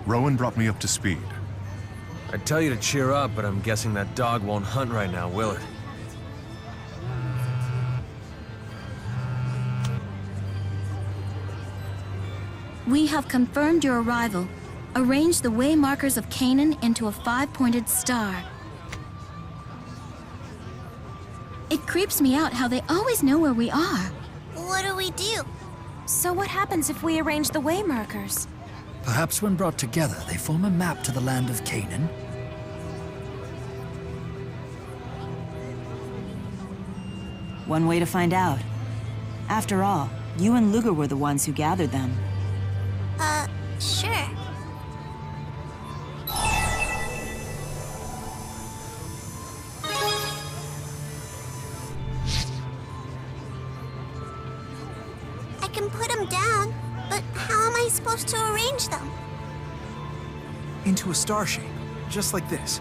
Rowan brought me up to speed. I'd tell you to cheer up, but I'm guessing that dog won't hunt right now, will it? We have confirmed your arrival. Arrange the way markers of Canaan into a 5-pointed star. It creeps me out how they always know where we are. What do we do? So what happens if we arrange the way markers? Perhaps when brought together, they form a map to the land of Canaan. One way to find out. After all, you and Ludger were the ones who gathered them. Sure. I can put them down, but how am I supposed to arrange them? Into a star shape, just like this.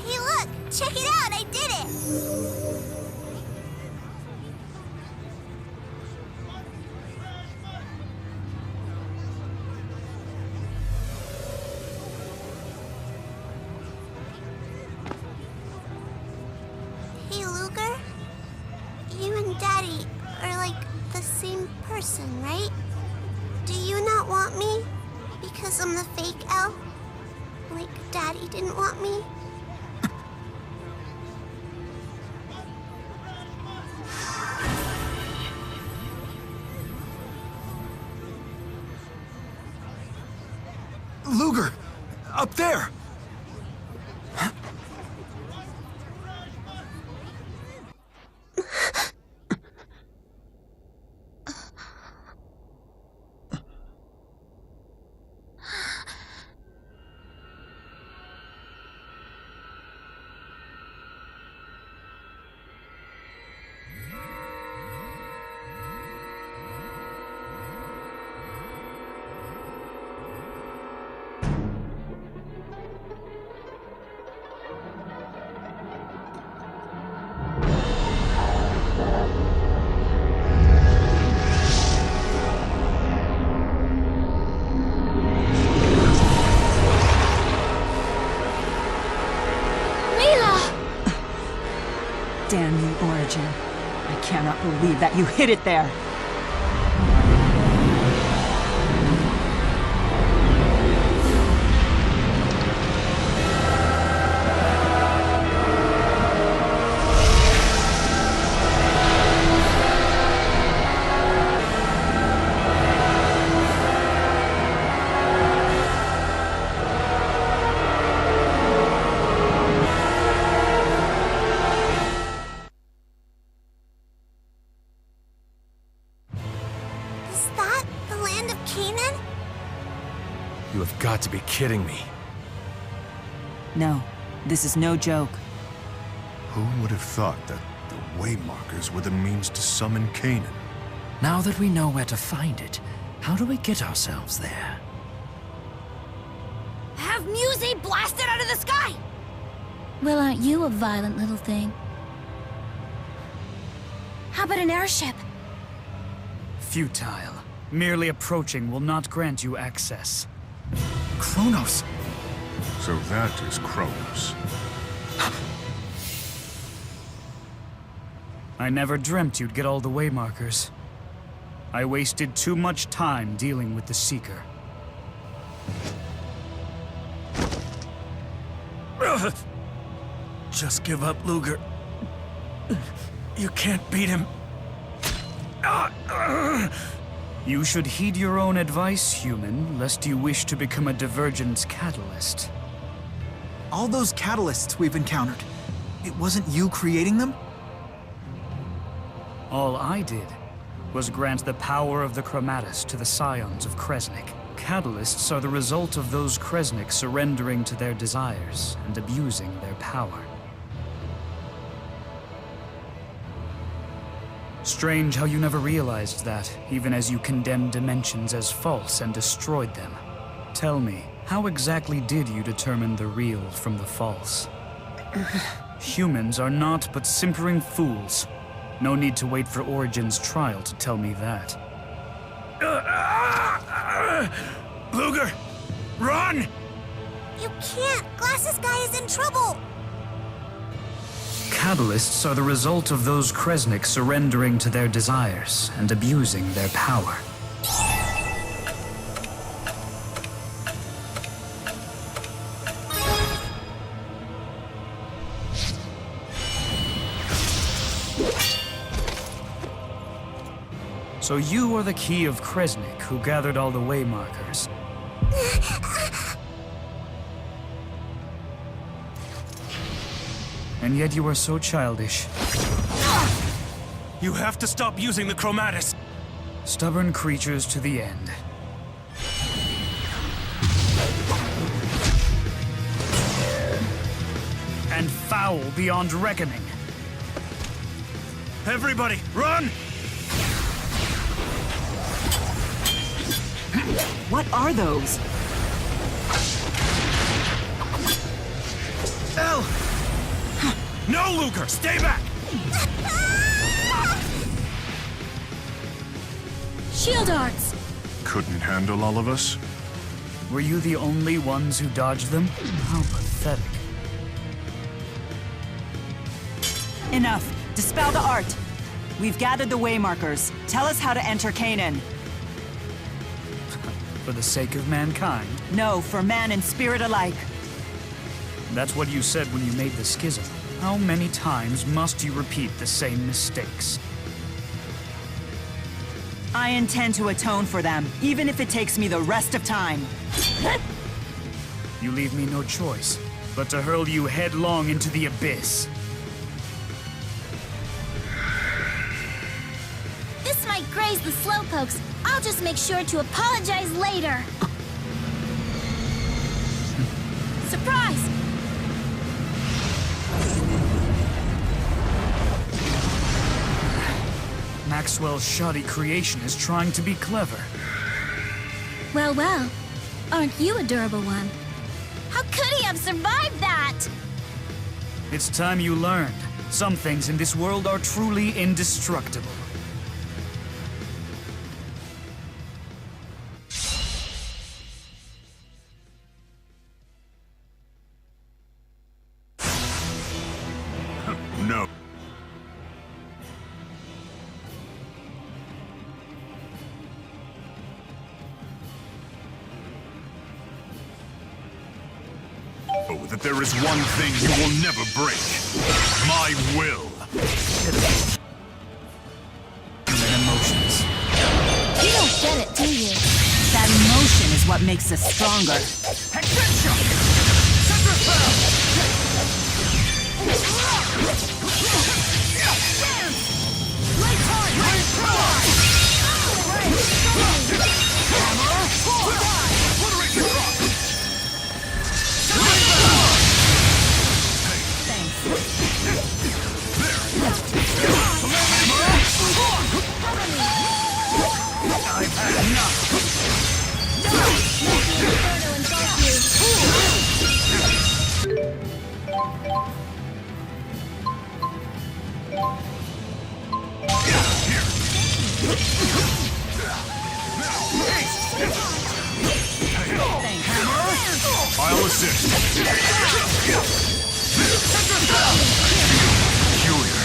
Hey look! Check it out! I did it! Hey, Ludger? You and Daddy are like the same person, right? Do you not want me? Because I'm the fake elf? Like Daddy didn't want me? Ludger! Up there! Damn you, Origin. I cannot believe that you hid it there. You have got to be kidding me. No, this is no joke. Who would have thought that the way markers were the means to summon Canaan? Now that we know where to find it, how do we get ourselves there? Have music blasted out of the sky! Well, aren't you a violent little thing? How about an airship? Futile. Merely approaching will not grant you access. Kronos! So that is Kronos. I never dreamt you'd get all the way markers. I wasted too much time dealing with the Seeker. Just give up, Ludger. You can't beat him. You should heed your own advice, human, lest you wish to become a divergence catalyst. All those catalysts we've encountered, it wasn't you creating them? All I did was grant the power of the Chromatus to the scions of Kresnik. Catalysts are the result of those Kresnik surrendering to their desires and abusing their power. Strange how you never realized that, even as you condemned dimensions as false and destroyed them. Tell me, how exactly did you determine the real from the false? Humans are not but simpering fools. No need to wait for Origin's trial to tell me that. Ludger! Run! You can't! Glasses guy is in trouble! Catalysts are the result of those Kresnik surrendering to their desires and abusing their power. So you are the key of Kresnik who gathered all the waymarkers. And yet you are so childish. You have to stop using the Chromatus! Stubborn creatures to the end. And foul beyond reckoning. Everybody, run! What are those? L! No, Ludger! Stay back! Shield arts! Couldn't handle all of us? Were you the only ones who dodged them? How pathetic. Enough. Dispel the art. We've gathered the waymarkers. Tell us how to enter Canaan. For the sake of mankind? No, for man and spirit alike. That's what you said when you made the schism. How many times must you repeat the same mistakes? I intend to atone for them, even if it takes me the rest of time. You leave me no choice, but to hurl you headlong into the abyss. This might graze the slowpokes. I'll just make sure to apologize later. Surprise! Maxwell's shoddy creation is trying to be clever. Well, well. Aren't you a durable one? How could he have survived that? It's time you learned. Some things in this world are truly indestructible. No. Oh, that there is one thing you will never break. My will. Human emotions. You don't get it, do you? That emotion is what makes us stronger. I've had enough. I'll assist. Peculiar.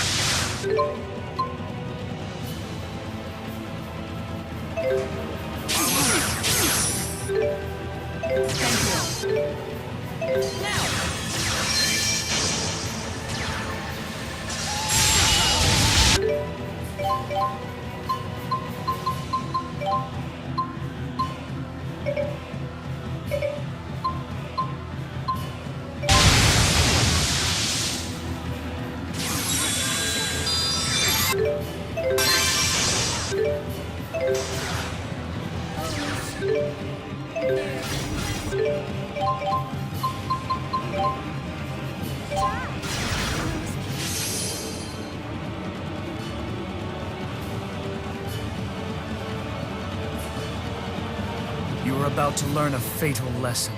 You're about to learn a fatal lesson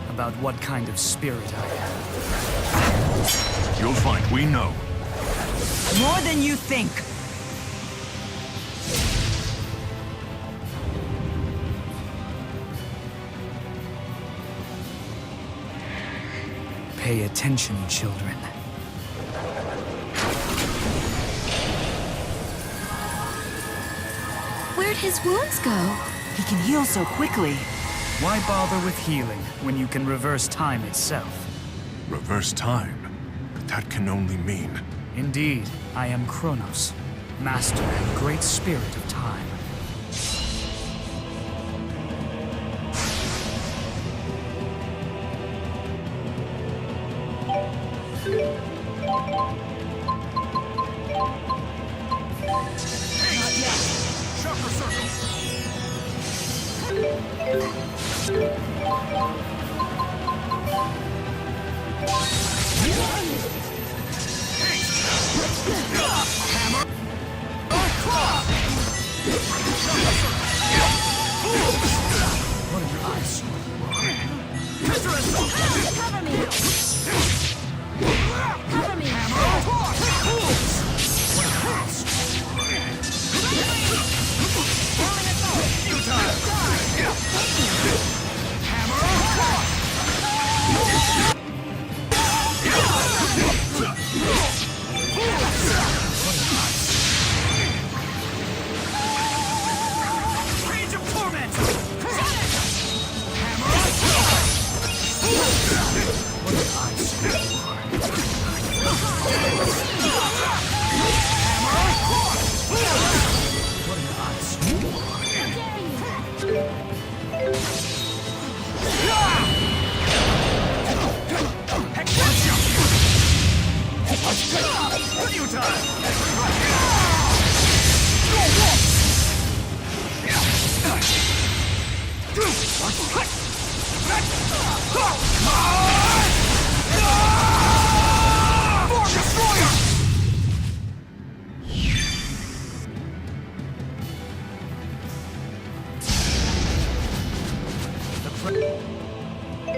about what kind of spirit I am. You'll find we know. More than you think. Pay attention, children. Where'd his wounds go? He can heal so quickly. Why bother with healing when you can reverse time itself? Reverse time? But that can only mean... Indeed, I am Kronos, master and great spirit of time.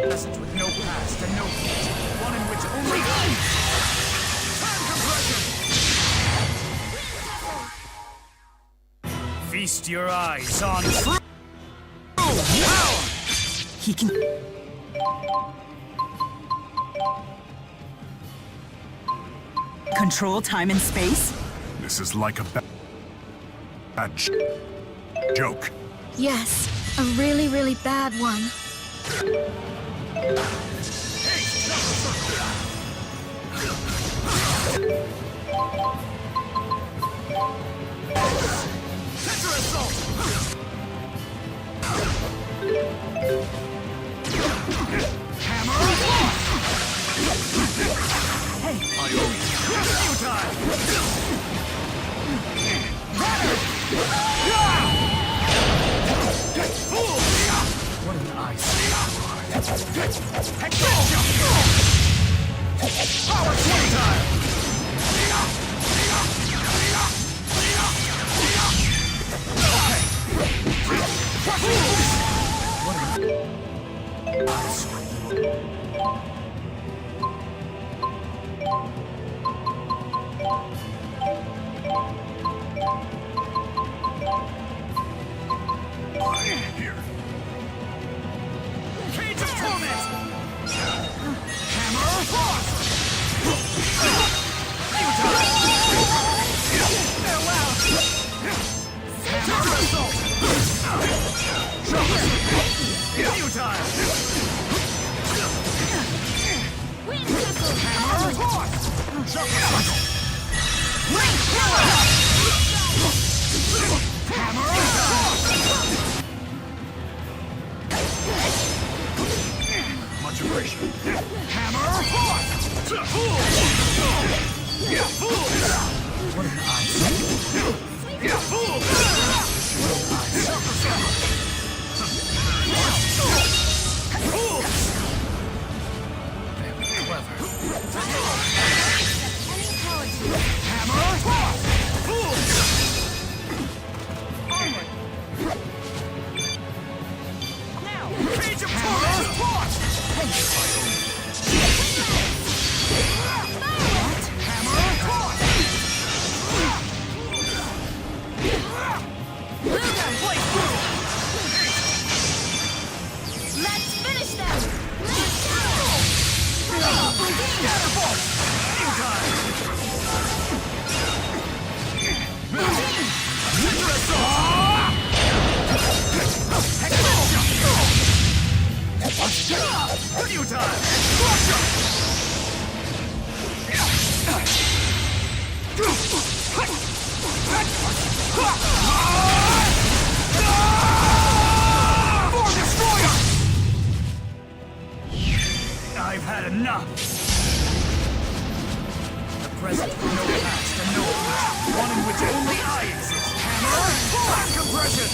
Present with no past and no future, one in which only time compression. Feast your eyes on true power. He can... control time and space? This is like a bad joke. Yes, a really, really bad one. What an ice. Power 20 time! Okay. For Destroyer! I've had enough! The present, no past, and no future. One in which only I exist. Hammer! Back compression!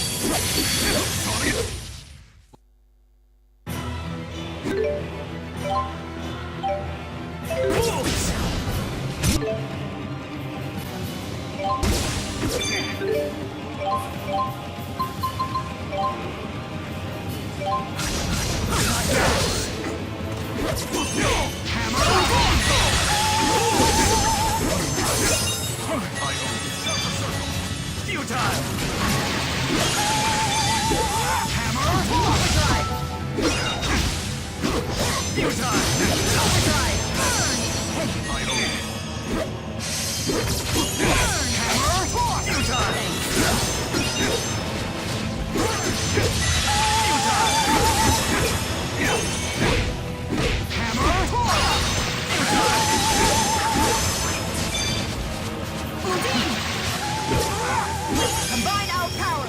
Combine our power!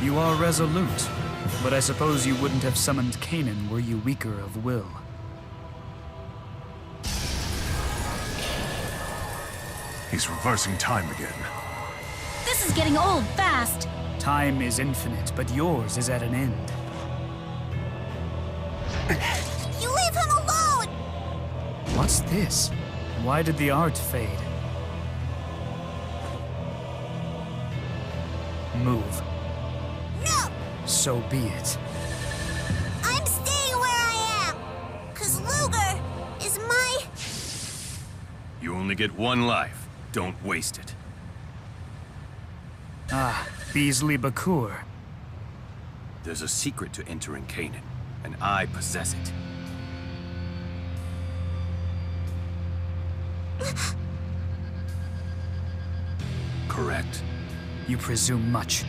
You are resolute, but I suppose you wouldn't have summoned Kanan were you weaker of will. He's reversing time again. This is getting old fast. Time is infinite, but yours is at an end. You leave him alone! What's this? Why did the art fade? Move. No! So be it. I'm staying where I am! 'Cause Ludger is my... You only get one life. Don't waste it. Ah, Beasley Bakur. There's a secret to entering Kanan, and I possess it. Correct? You presume much.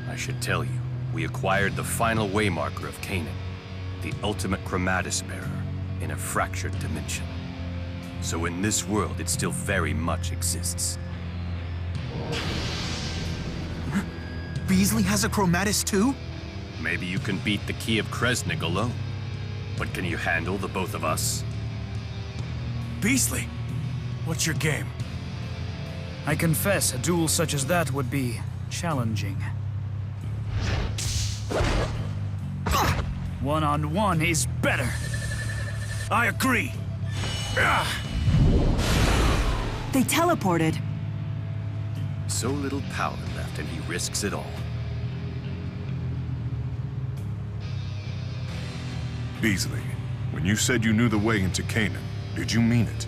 I should tell you, we acquired the final waymarker of Kanan, the ultimate chromatis bearer, in a fractured dimension. So in this world, it still very much exists. Beasley has a chromatis too? Maybe you can beat the key of Kresnik alone. But can you handle the both of us? Beasley, what's your game? I confess, a duel such as that would be challenging. One-on-one is better. I agree. They teleported. So little power left, and he risks it all. Beasley, when you said you knew the way into Kanan, did you mean it?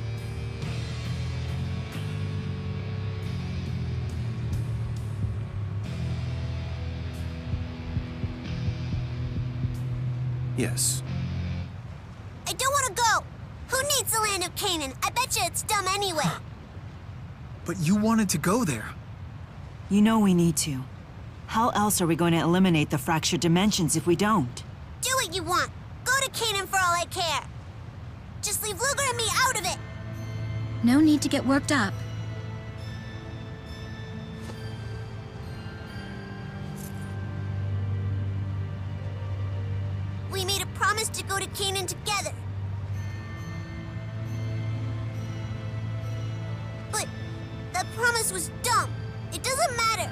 Yes. I don't want to go! Who needs the land of Kanan? I bet you it's dumb anyway. But you wanted to go there. You know we need to. How else are we going to eliminate the fractured dimensions if we don't? Do what you want. Go to Kanan for all I care. Just leave Ludger and me out of it. No need to get worked up. We made a promise to go to Kanan together. But that promise was dumb. It doesn't matter.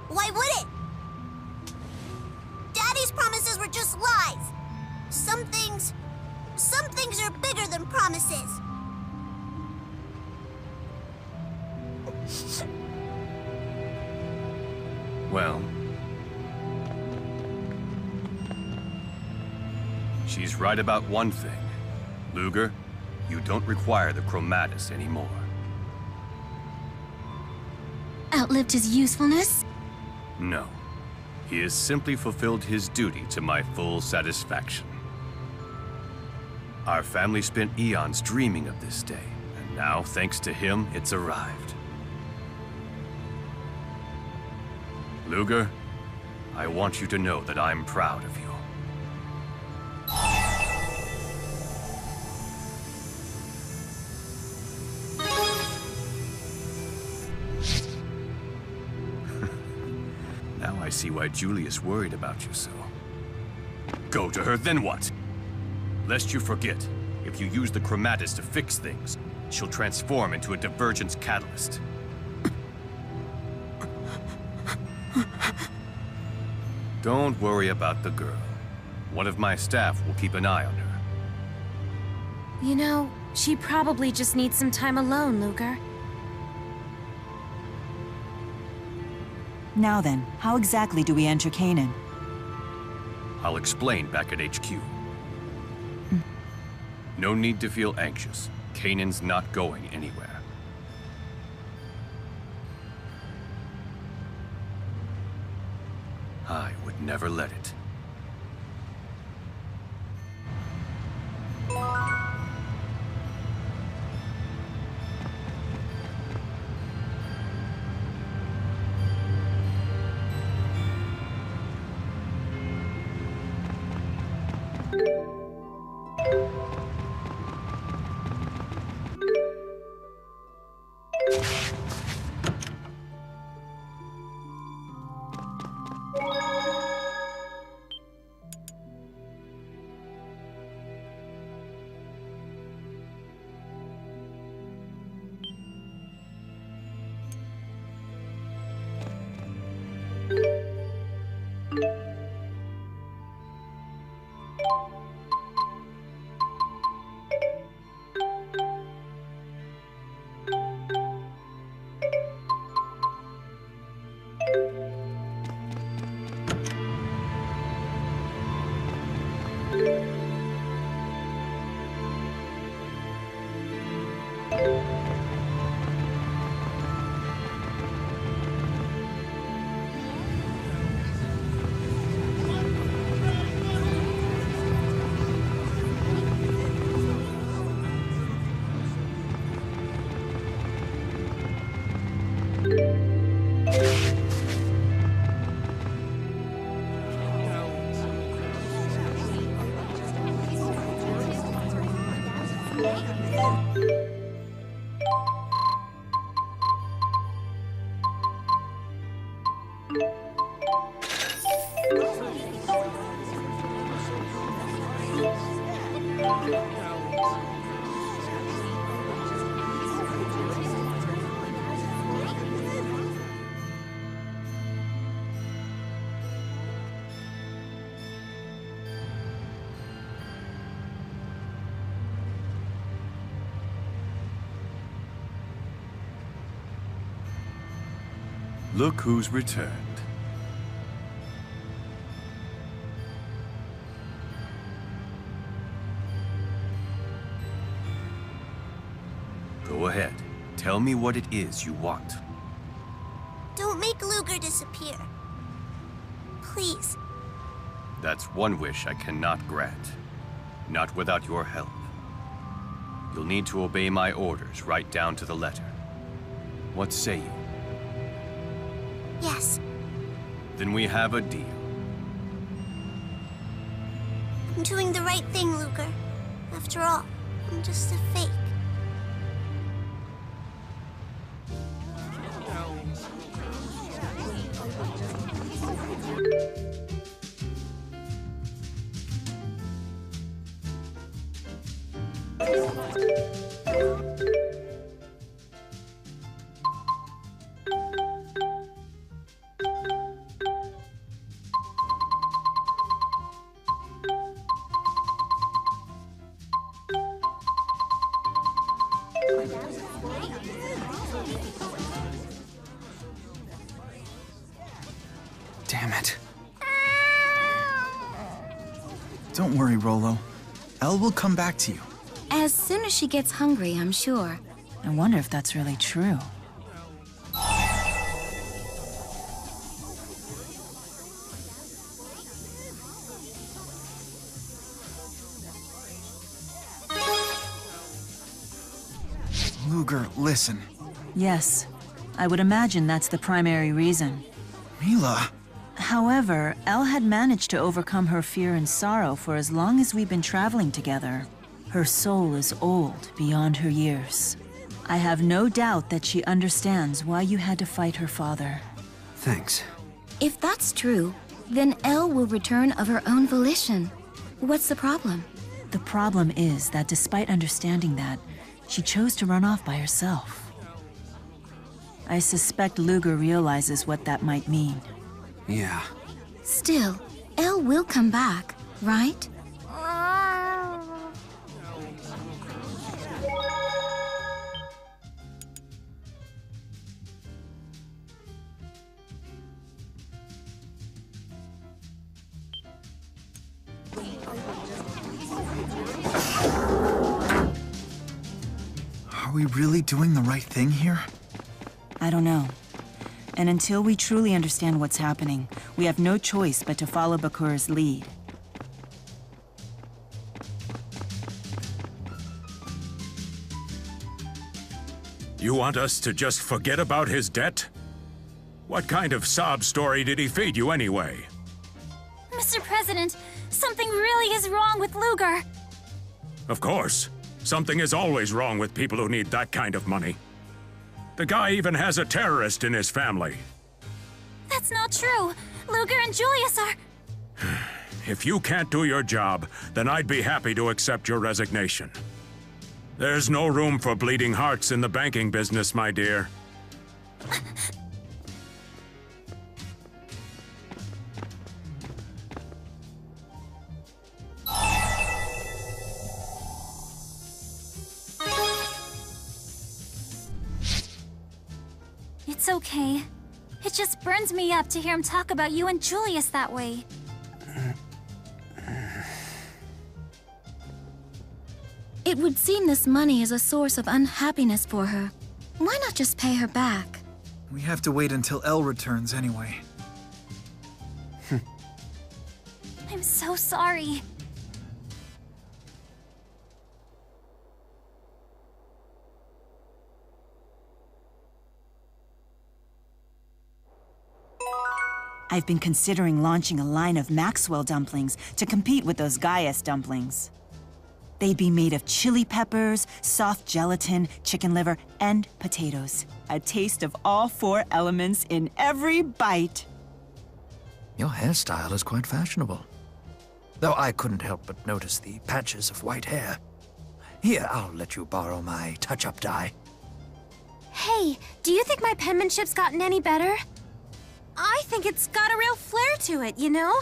Why would it? Daddy's promises were just lies. Some things are bigger than promises. Well, She's right about one thing. Ludger, you don't require the Chromatus anymore. Outlived his usefulness? No. He has simply fulfilled his duty to my full satisfaction. Our family spent eons dreaming of this day, and now, thanks to him, it's arrived. Ludger, I want you to know that I'm proud of you. Now I see why Julius worried about you so. Go to her, then what? Lest you forget, if you use the Chromatus to fix things, she'll transform into a divergence catalyst. Don't worry about the girl. One of my staff will keep an eye on her. You know, she probably just needs some time alone, Ludger. Now then, how exactly do we enter Canaan? I'll explain back at HQ. No need to feel anxious. Canaan's not going anywhere. I would never let it. Look who's returned. Go ahead. Tell me what it is you want. Don't make Ludger disappear. Please. That's one wish I cannot grant. Not without your help. You'll need to obey my orders right down to the letter. What say you? Yes. Then we have a deal. I'm doing the right thing, Ludger. After all, I'm just a fake. Damn it. Don't worry, Rolo. Elle will come back to you. As soon as she gets hungry, I'm sure. I wonder if that's really true. Ludger, listen. Yes, I would imagine that's the primary reason. Mila. However, Elle had managed to overcome her fear and sorrow for as long as we've been traveling together. Her soul is old beyond her years. I have no doubt that she understands why you had to fight her father. Thanks. If that's true, then Elle will return of her own volition. What's the problem? The problem is that despite understanding that, she chose to run off by herself. I suspect Ludger realizes what that might mean. Yeah. Still, Elle will come back, right? Are we really doing the right thing here? I don't know. And until we truly understand what's happening, we have no choice but to follow Bakura's lead. You want us to just forget about his debt? What kind of sob story did he feed you anyway? Mr. President, something really is wrong with Ludger. Of course. Something is always wrong with people who need that kind of money. The guy even has a terrorist in his family. That's not true. Ludger and Julius are... If you can't do your job, then I'd be happy to accept your resignation. There's no room for bleeding hearts in the banking business, my dear. It's okay. It just burns me up to hear him talk about you and Julius that way. It would seem this money is a source of unhappiness for her. Why not just pay her back? We have to wait until Elle returns anyway. I'm so sorry. I've been considering launching a line of Maxwell dumplings to compete with those Gaius dumplings. They'd be made of chili peppers, soft gelatin, chicken liver, and potatoes. A taste of all four elements in every bite. Your hairstyle is quite fashionable. Though I couldn't help but notice the patches of white hair. Here, I'll let you borrow my touch-up dye. Hey, do you think my penmanship's gotten any better? I think it's got a real flair to it, you know?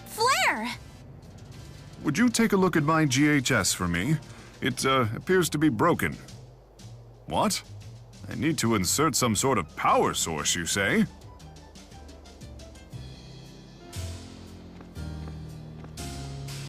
Flair! Would you take a look at my GHS for me? It appears to be broken. What? I need to insert some sort of power source, you say?